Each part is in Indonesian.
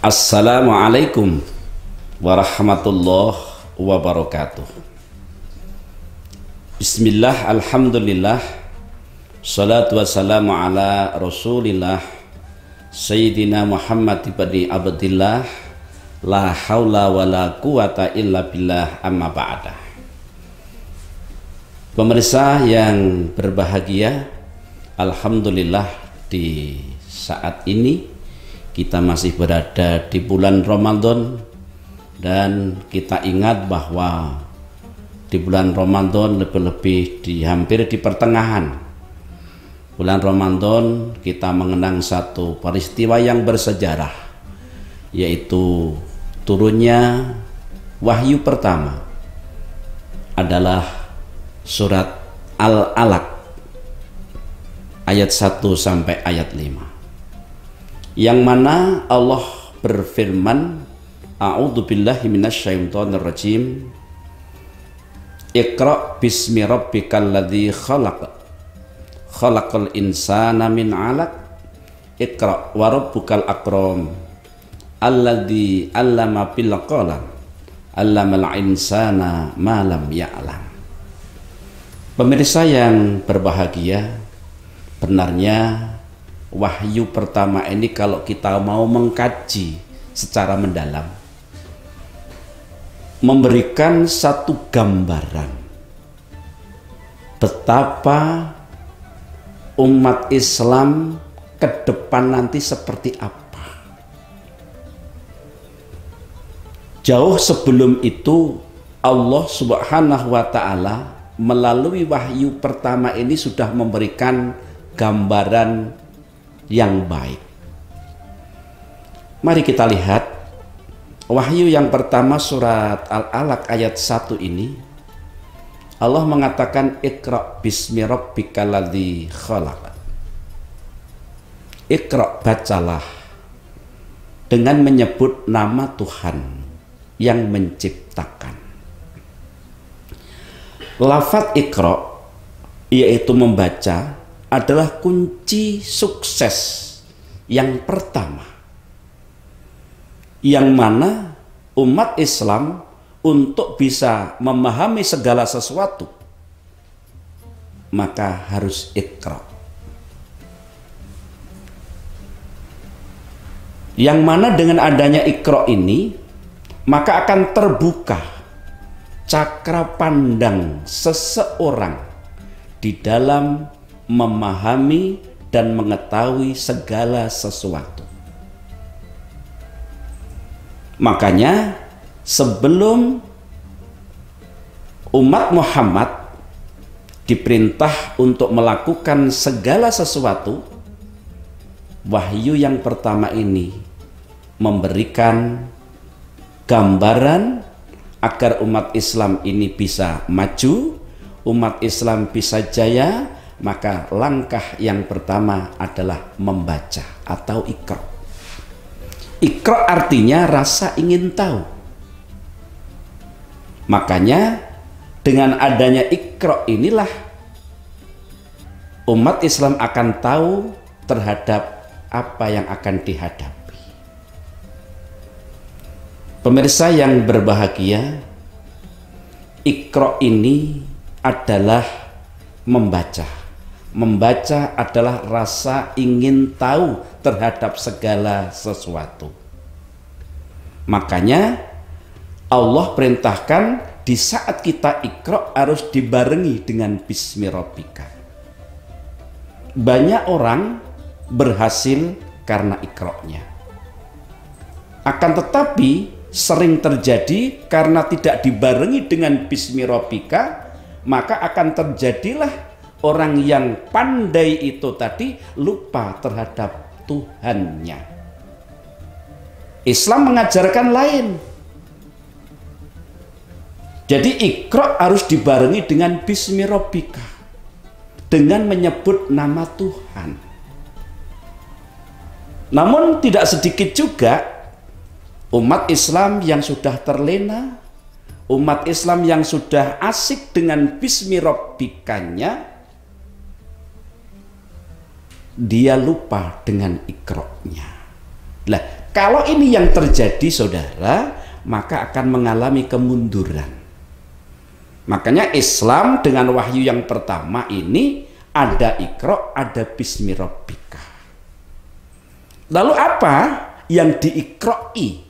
Assalamualaikum warahmatullahi wabarakatuh. Bismillah, alhamdulillah, salatu wassalamu ala rasulillah Sayyidina Muhammad ibn Abdillah, la haula wa la quwata illa billah, amma ba'da. Pemirsa yang berbahagia, alhamdulillah di saat ini kita masih berada di bulan Ramadan, dan kita ingat bahwa di bulan Ramadan, lebih-lebih hampir di pertengahan bulan Ramadan, kita mengenang satu peristiwa yang bersejarah, yaitu turunnya wahyu pertama adalah surat Al-Alaq ayat 1 sampai ayat 5. Yang mana Allah berfirman, a'udzubillahi minasyaitonirrajim, Iqra bismi rabbikal ladzi khalaq, khalaqal insana min 'alaq, Iqra wa rabbukal akram, alladzi 'allama bil qalam, 'allamal insana ma lam ya'lam. Pemirsa yang berbahagia, benarnya wahyu pertama ini kalau kita mau mengkaji secara mendalam, memberikan satu gambaran betapa umat Islam ke depan nanti seperti apa. Jauh sebelum itu Allah Subhanahu wa ta'ala melalui wahyu pertama ini sudah memberikan gambaran yang baik. Mari kita lihat wahyu yang pertama, surat Al-Alaq ayat 1 ini. Allah mengatakan, Iqra bismi rabbikal ladzi khalaq. Iqra, bacalah dengan menyebut nama Tuhan yang menciptakan. Lafaz Iqra, yaitu membaca, adalah kunci sukses yang pertama, yang mana umat Islam untuk bisa memahami segala sesuatu maka harus Iqra. Yang mana dengan adanya Iqra ini maka akan terbuka cakra pandang seseorang di dalam memahami dan mengetahui segala sesuatu. Makanya sebelum umat Muhammad diperintah untuk melakukan segala sesuatu, wahyu yang pertama ini memberikan gambaran agar umat Islam ini bisa maju, umat Islam bisa jaya. Maka langkah yang pertama adalah membaca atau Iqra. Iqra artinya rasa ingin tahu. Makanya dengan adanya Iqra inilah umat Islam akan tahu terhadap apa yang akan dihadapi. Pemirsa yang berbahagia, Iqra ini adalah membaca. Membaca adalah rasa ingin tahu terhadap segala sesuatu. Makanya Allah perintahkan di saat kita Iqra harus dibarengi dengan bismi rabbika. Banyak orang berhasil karena Iqra-nya. Akan tetapi sering terjadi karena tidak dibarengi dengan bismi rabbika, maka akan terjadilah orang yang pandai itu tadi lupa terhadap Tuhannya. Islam mengajarkan lain. Jadi Iqra harus dibarengi dengan bismi rabbika, dengan menyebut nama Tuhan. Namun tidak sedikit juga umat Islam yang sudah terlena, umat Islam yang sudah asik dengan bismi rabbikanya, dia lupa dengan Iqra-nya. Lah, Kalau ini yang terjadi saudara, maka akan mengalami kemunduran. Makanya Islam dengan wahyu yang pertama ini ada Iqra, ada Bismi Rabbika. Lalu apa yang diiqra'i,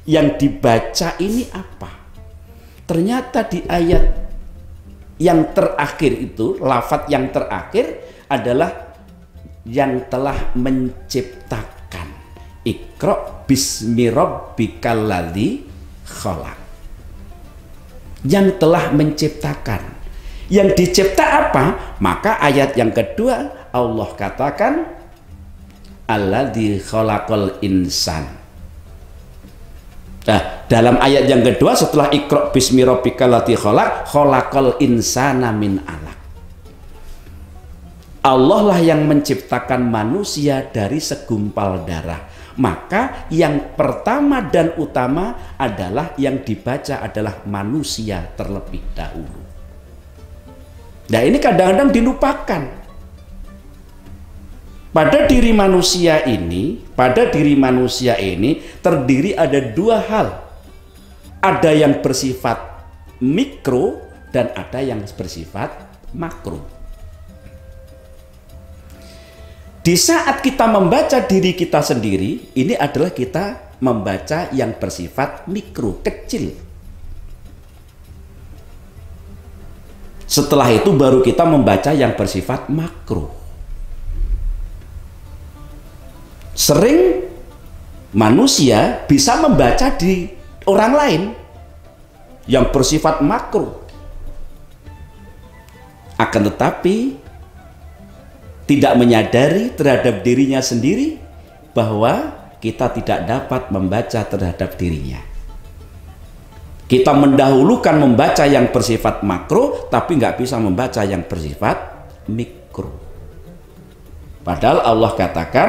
yang dibaca ini apa? Ternyata di ayat yang terakhir itu, lafadz yang terakhir adalah yang telah menciptakan. Iqra bismi rabbikal ladzi khalaq. Yang telah menciptakan. Yang dicipta apa? Maka ayat yang kedua Allah katakan alladzi khalaqal insan. Nah, dalam ayat yang kedua setelah Iqra bismi rabbikal ladzi khalaq, khalaqal insana min alaq. Allah lah yang menciptakan manusia dari segumpal darah. Maka yang pertama dan utama adalah yang dibaca adalah manusia terlebih dahulu. Nah, ini kadang-kadang dilupakan. Pada diri manusia ini terdiri ada dua hal. Ada yang bersifat mikro dan ada yang bersifat makro. Di saat kita membaca diri kita sendiri, ini adalah kita membaca yang bersifat mikro, kecil. Setelah itu baru kita membaca yang bersifat makro. Sering manusia bisa membaca di orang lain yang bersifat makro. Akan tetapi tidak menyadari terhadap dirinya sendiri bahwa kita tidak dapat membaca terhadap dirinya. Kita mendahulukan membaca yang bersifat makro, tapi nggak bisa membaca yang bersifat mikro. Padahal Allah katakan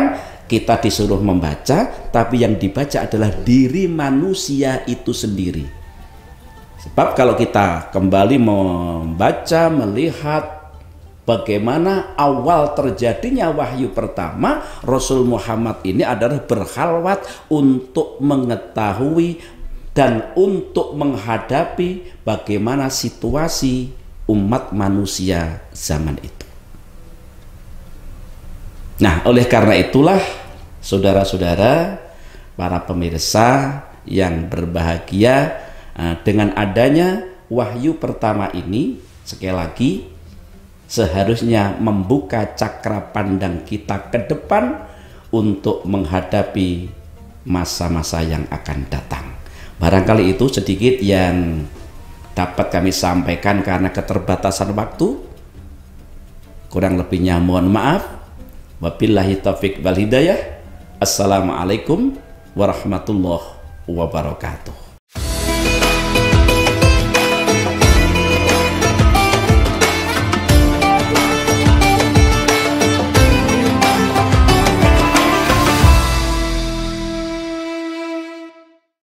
kita disuruh membaca, tapi yang dibaca adalah diri manusia itu sendiri. Sebab kalau kita kembali membaca, melihat bagaimana awal terjadinya wahyu pertama, Rasul Muhammad ini adalah berkhalwat untuk mengetahui dan untuk menghadapi bagaimana situasi umat manusia zaman itu. Nah, oleh karena itulah saudara-saudara, para pemirsa yang berbahagia, dengan adanya wahyu pertama ini, sekali lagi seharusnya membuka cakra pandang kita ke depan untuk menghadapi masa-masa yang akan datang. Barangkali itu sedikit yang dapat kami sampaikan karena keterbatasan waktu. Kurang lebihnya mohon maaf. Wabillahi taufiq wal hidayah. Assalamualaikum warahmatullahi wabarakatuh.